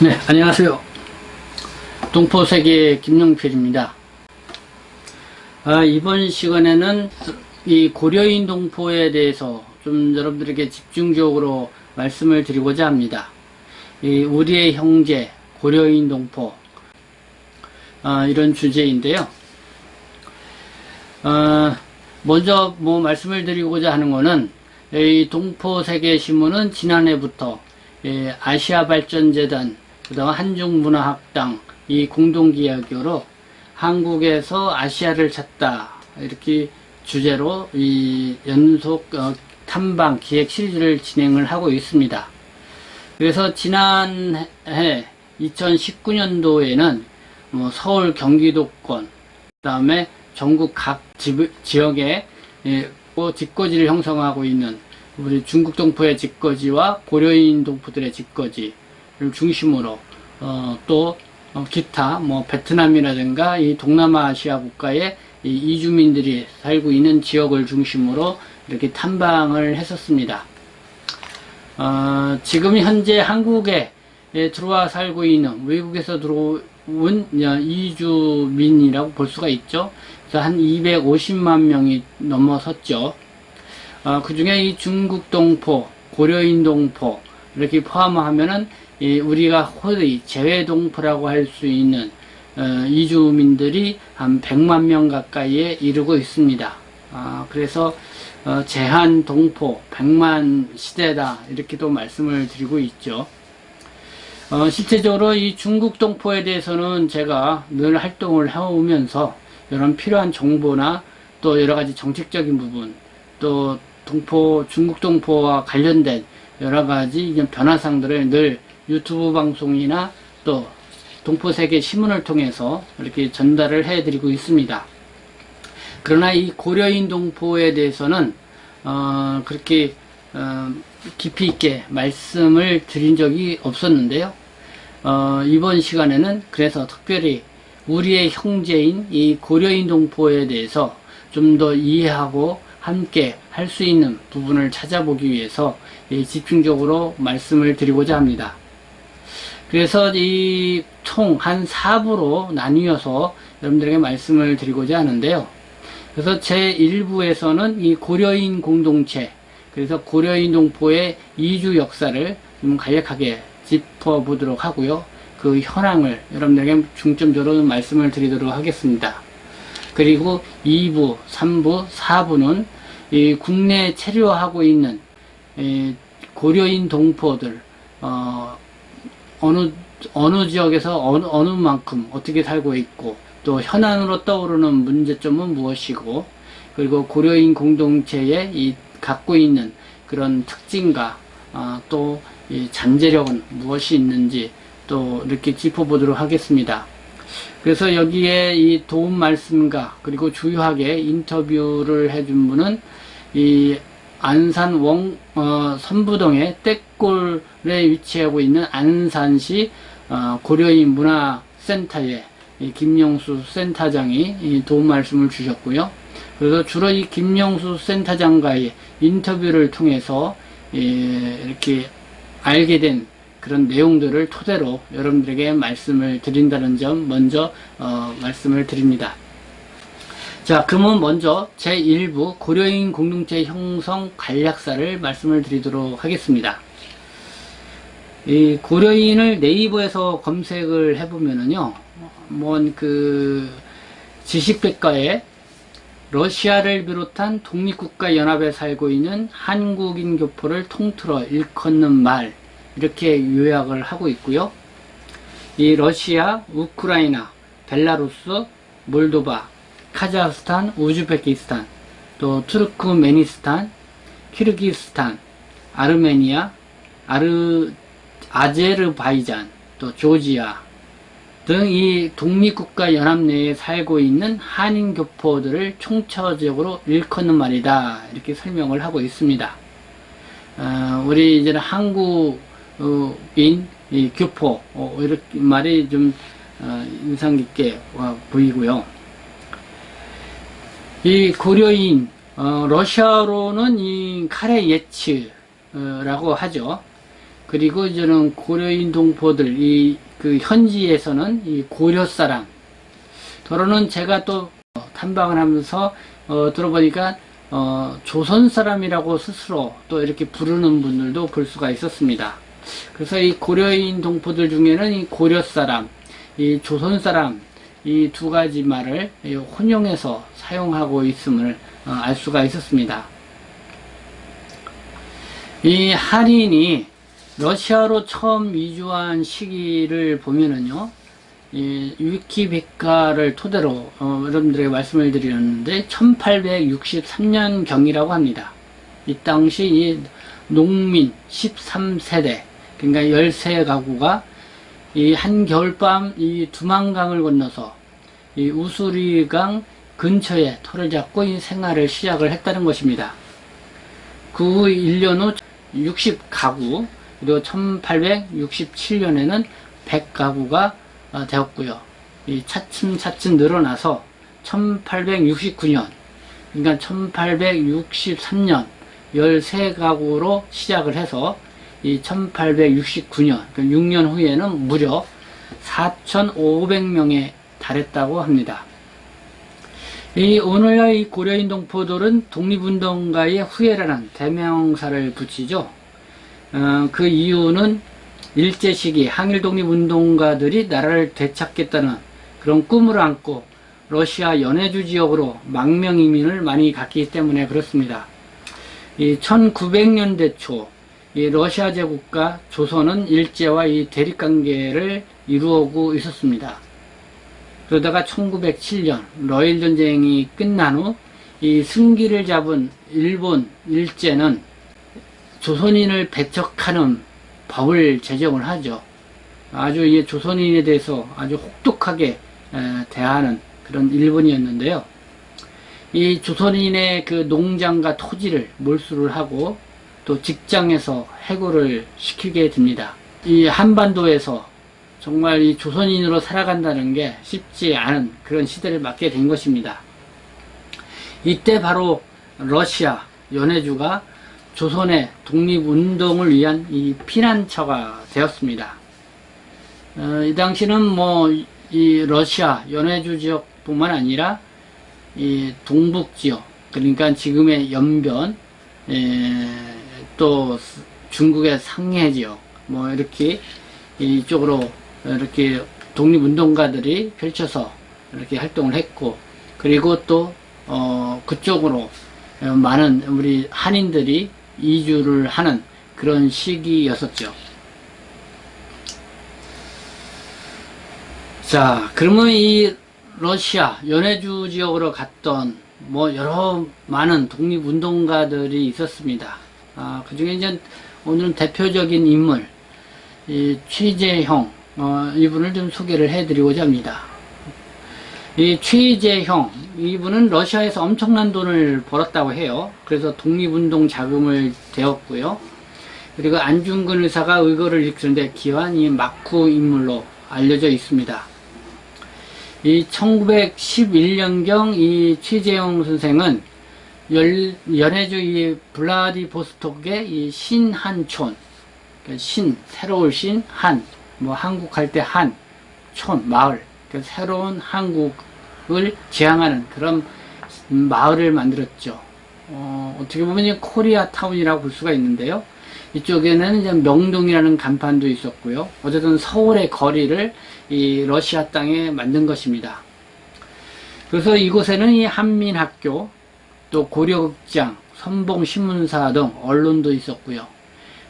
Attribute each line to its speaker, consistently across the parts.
Speaker 1: 네, 안녕하세요. 동포세계 김용필입니다. 이번 시간에는 이 고려인 동포에 대해서 좀 여러분들에게 집중적으로 말씀을 드리고자 합니다. 우리의 형제, 고려인 동포, 이런 주제인데요. 먼저 말씀을 드리고자 하는 것은 이 동포세계신문은 지난해부터 아시아발전재단, 그다음 한중문화학당 이 공동기획으로 한국에서 아시아를 찾다 이렇게 주제로 이 연속 탐방 기획 시리즈를 진행을 하고 있습니다. 그래서 지난해 2019년도에는 서울 경기도권, 그다음에 전국 각 지역에 집거지를 형성하고 있는 우리 중국 동포의 집거지와 고려인 동포들의 집거지를 중심으로 또 기타 베트남이라든가 이 동남아시아 국가의 이 이주민들이 살고 있는 지역을 중심으로 이렇게 탐방을 했었습니다. 지금 현재 한국에 들어와 살고 있는 외국에서 들어온 이주민이라고 볼 수가 있죠. 그래서 한 250만 명이 넘어섰죠. 그 중에 이 중국 동포, 고려인 동포 이렇게 포함하면은 우리가 호의 재외 동포라고 할 수 있는 이주민들이 한 100만 명 가까이에 이르고 있습니다. 그래서 제한 동포 100만 시대다 이렇게도 말씀을 드리고 있죠. 실제적으로 이 중국 동포에 대해서는 제가 늘 활동을 해오면서 이런 필요한 정보나 또 여러 가지 정책적인 부분, 또 중국 동포와 관련된 여러 가지 변화상들을 늘 유튜브 방송이나 또 동포세계 신문을 통해서 이렇게 전달을 해드리고 있습니다. 그러나 이 고려인 동포에 대해서는 그렇게 깊이 있게 말씀을 드린 적이 없었는데요. 이번 시간에는 그래서 특별히 우리의 형제인 이 고려인 동포에 대해서 좀 더 이해하고 함께 할 수 있는 부분을 찾아보기 위해서 집중적으로 말씀을 드리고자 합니다. 그래서 이 총 한 4부로 나뉘어서 여러분들에게 말씀을 드리고자 하는데요. 그래서 제 1부에서는 이 고려인 공동체, 그래서 고려인 동포의 이주 역사를 좀 간략하게 짚어보도록 하고요. 그 현황을 여러분들에게 중점적으로 말씀을 드리도록 하겠습니다. 그리고 2부, 3부, 4부는 이 국내에 체류하고 있는 고려인 동포들, 어느 지역에서 어느 만큼 어떻게 살고 있고, 또 현안으로 떠오르는 문제점은 무엇이고, 그리고 고려인 공동체에 갖고 있는 그런 특징과 또 이 잠재력은 무엇이 있는지 또 이렇게 짚어보도록 하겠습니다. 그래서 여기에 이 도움 말씀과 그리고 주요하게 인터뷰를 해준 분은 이 안산 선부동의 떼골에 위치하고 있는 안산시 고려인 문화센터의 김영수 센터장이 도움 말씀을 주셨고요. 그래서 주로 이 김영수 센터장과의 인터뷰를 통해서 이렇게 알게 된 그런 내용들을 토대로 여러분들에게 말씀을 드린다는 점 먼저 말씀을 드립니다. 자, 그러면 먼저 제1부 고려인 공동체 형성 간략사를 말씀을 드리도록 하겠습니다. 이 고려인을 네이버에서 검색을 해보면은요, 지식백과에 러시아를 비롯한 독립국가 연합에 살고 있는 한국인 교포를 통틀어 일컫는 말, 이렇게 요약을 하고 있고요. 이 러시아, 우크라이나, 벨라루스, 몰도바, 카자흐스탄, 우즈베키스탄, 또 투르크메니스탄, 키르기스탄, 아르메니아, 아제르바이잔, 또 조지아 등 이 독립국가 연합 내에 살고 있는 한인 교포들을 총체적으로 일컫는 말이다, 이렇게 설명을 하고 있습니다. 우리 이제는 한국인 교포 이렇게 말이 좀 인상 깊게 보이고요. 이 고려인 러시아로는 이 카레예츠라고 하죠. 그리고 이제는 고려인 동포들, 그 현지에서는 이 고려 사람, 더러는 제가 또 탐방을 하면서 들어보니까 조선 사람이라고 스스로 또 이렇게 부르는 분들도 볼 수가 있었습니다. 그래서 이 고려인 동포들 중에는 이 고려 사람, 이 조선 사람, 이 두 가지 말을 혼용해서 사용하고 있음을 알 수가 있었습니다. 이 한인이 러시아로 처음 이주한 시기를 보면은요, 이 위키백과를 토대로 여러분들에게 말씀을 드리는데 1863년 경이라고 합니다. 이 당시 이 농민 13세대, 그러니까 13가구가 이 한겨울밤 이 두만강을 건너서 이 우수리강 근처에 터를 잡고 이 생활을 시작을 했다는 것입니다. 그 후 1년 후 60가구, 그리고 1867년에는 100가구가 되었고요. 이 차츰차츰 늘어나서 1869년, 그러니까 1863년 13가구로 시작을 해서 이 1869년, 그러니까 6년 후에는 무려 4,500명에 달했다고 합니다. 이 오늘날 이 고려인 동포들은 독립운동가의 후예라는 대명사를 붙이죠. 그 이유는 일제 시기 항일 독립운동가들이 나라를 되찾겠다는 그런 꿈을 안고 러시아 연해주 지역으로 망명 이민을 많이 갔기 때문에 그렇습니다. 이 1900년대 초 이 러시아 제국과 조선은 일제와 이 대립관계를 이루어오고 있었습니다. 그러다가 1907년 러일 전쟁이 끝난 후 이 승기를 잡은 일본 일제는 조선인을 배척하는 법을 제정을 하죠. 아주 이 조선인에 대해서 아주 혹독하게 대하는 그런 일본이었는데요. 이 조선인의 그 농장과 토지를 몰수를 하고 또 직장에서 해고를 시키게 됩니다. 이 한반도에서 정말 이 조선인으로 살아간다는 게 쉽지 않은 그런 시대를 맞게 된 것입니다. 이때 바로 러시아 연해주가 조선의 독립운동을 위한 이 피난처가 되었습니다. 이 당시는 뭐 이 러시아 연해주 지역뿐만 아니라 이 동북 지역, 그러니까 지금의 연변, 또 중국의 상해 지역, 뭐 이렇게 이쪽으로 이렇게 독립운동가들이 펼쳐서 이렇게 활동을 했고, 그리고 또 그쪽으로 많은 우리 한인들이 이주를 하는 그런 시기였었죠. 자, 그러면 이 러시아 연해주 지역으로 갔던 뭐 여러 많은 독립운동가들이 있었습니다. 그 중에 이제 오늘은 대표적인 인물, 이 최재형, 이분을 좀 소개를 해드리고자 합니다. 이 최재형, 이분은 러시아에서 엄청난 돈을 벌었다고 해요. 그래서 독립운동 자금을 대었고요. 그리고 안중근 의사가 의거를 일으키는데 기여한 이 막후 인물로 알려져 있습니다. 이 1911년경 이 최재형 선생은 연해주 이 블라디보스톡의 이 신한촌, 새로울 신, 한, 뭐 한국 할 때 한, 촌, 마을, 새로운 한국을 지향하는 그런 마을을 만들었죠. 어떻게 보면 이제 코리아 타운이라고 볼 수가 있는데요. 이쪽에는 이제 명동이라는 간판도 있었고요. 어쨌든 서울의 거리를 이 러시아 땅에 만든 것입니다. 그래서 이곳에는 이 한민학교, 또 고려극장, 선봉신문사 등 언론도 있었고요.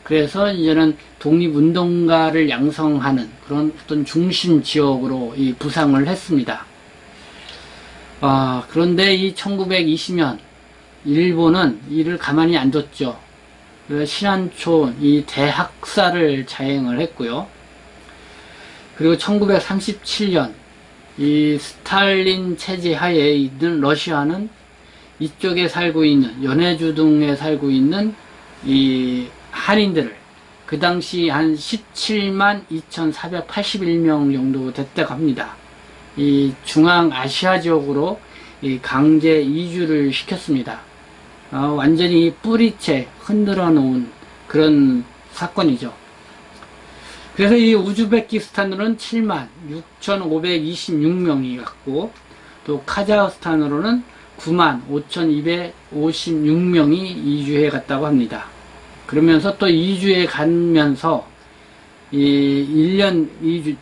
Speaker 1: 그래서 이제는 독립운동가를 양성하는 그런 어떤 중심 지역으로 이 부상을 했습니다. 그런데 이 1920년 일본은 이를 가만히 안 뒀죠. 신한촌 이 대학살을 자행을 했고요. 그리고 1937년 이 스탈린 체제 하에 있는 러시아는 이쪽에 살고 있는 연해주 등에 살고 있는 이 한인들을 그 당시 한 17만 2,481명 정도 됐다고 합니다. 이 중앙아시아 지역으로 이 강제 이주를 시켰습니다. 완전히 뿌리채 흔들어 놓은 그런 사건이죠. 그래서 이 우즈베키스탄으로는 7만 6,526명이 갔고, 또 카자흐스탄으로는 9만 5,256명이 이주해 갔다고 합니다. 그러면서 또 이주해 가면서 이 1년 이주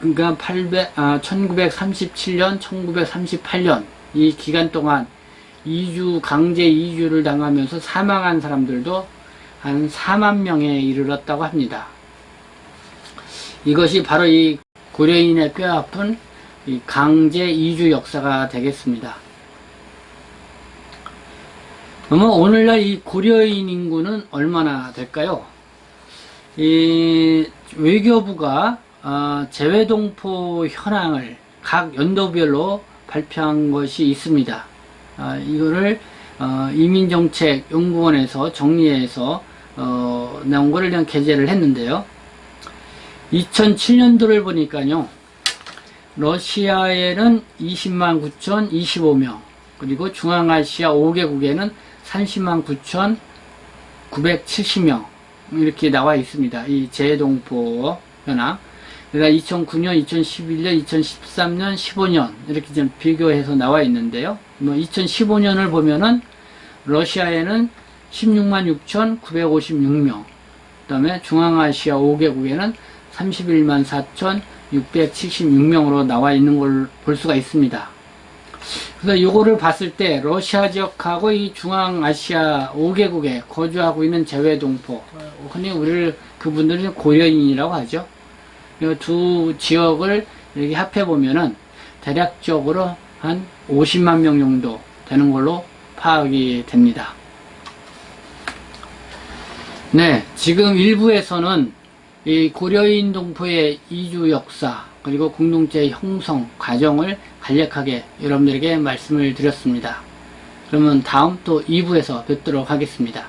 Speaker 1: 그러니까 1937년, 1938년 이 기간 동안 강제 이주를 당하면서 사망한 사람들도 한 4만 명에 이르렀다고 합니다. 이것이 바로 이 고려인의 뼈아픈 이 강제 이주 역사가 되겠습니다. 그러면 오늘날 이 고려인 인구는 얼마나 될까요? 이 외교부가 재외동포 현황을 각 연도별로 발표한 것이 있습니다. 이거를 이민정책연구원에서 정리해서 나온 거를 그냥 게재를 했는데요. 2007년도를 보니까요, 러시아에는 20만 9,025명, 그리고 중앙아시아 5개국에는 30만 9,970명 이렇게 나와 있습니다. 이 재동포 현황. 그러니까 2009년, 2011년, 2013년, 15년 이렇게 좀 비교해서 나와 있는데요. 뭐 2015년을 보면은 러시아에는 16만 6,956명, 그 다음에 중앙아시아 5개국에는 31만 4,676명으로 나와 있는 걸 볼 수가 있습니다. 그래서 요거를 봤을 때 러시아 지역하고 이 중앙아시아 5개국에 거주하고 있는 재외동포, 흔히 우리를 그분들은 고려인이라고 하죠. 이 두 지역을 이렇게 합해 보면은 대략적으로 한 50만 명 정도 되는 걸로 파악이 됩니다. 네, 지금 일부에서는 이 고려인 동포의 이주 역사 그리고 공동체 형성 과정을 간략하게 여러분들에게 말씀을 드렸습니다. 그러면 다음 또 2부에서 뵙도록 하겠습니다.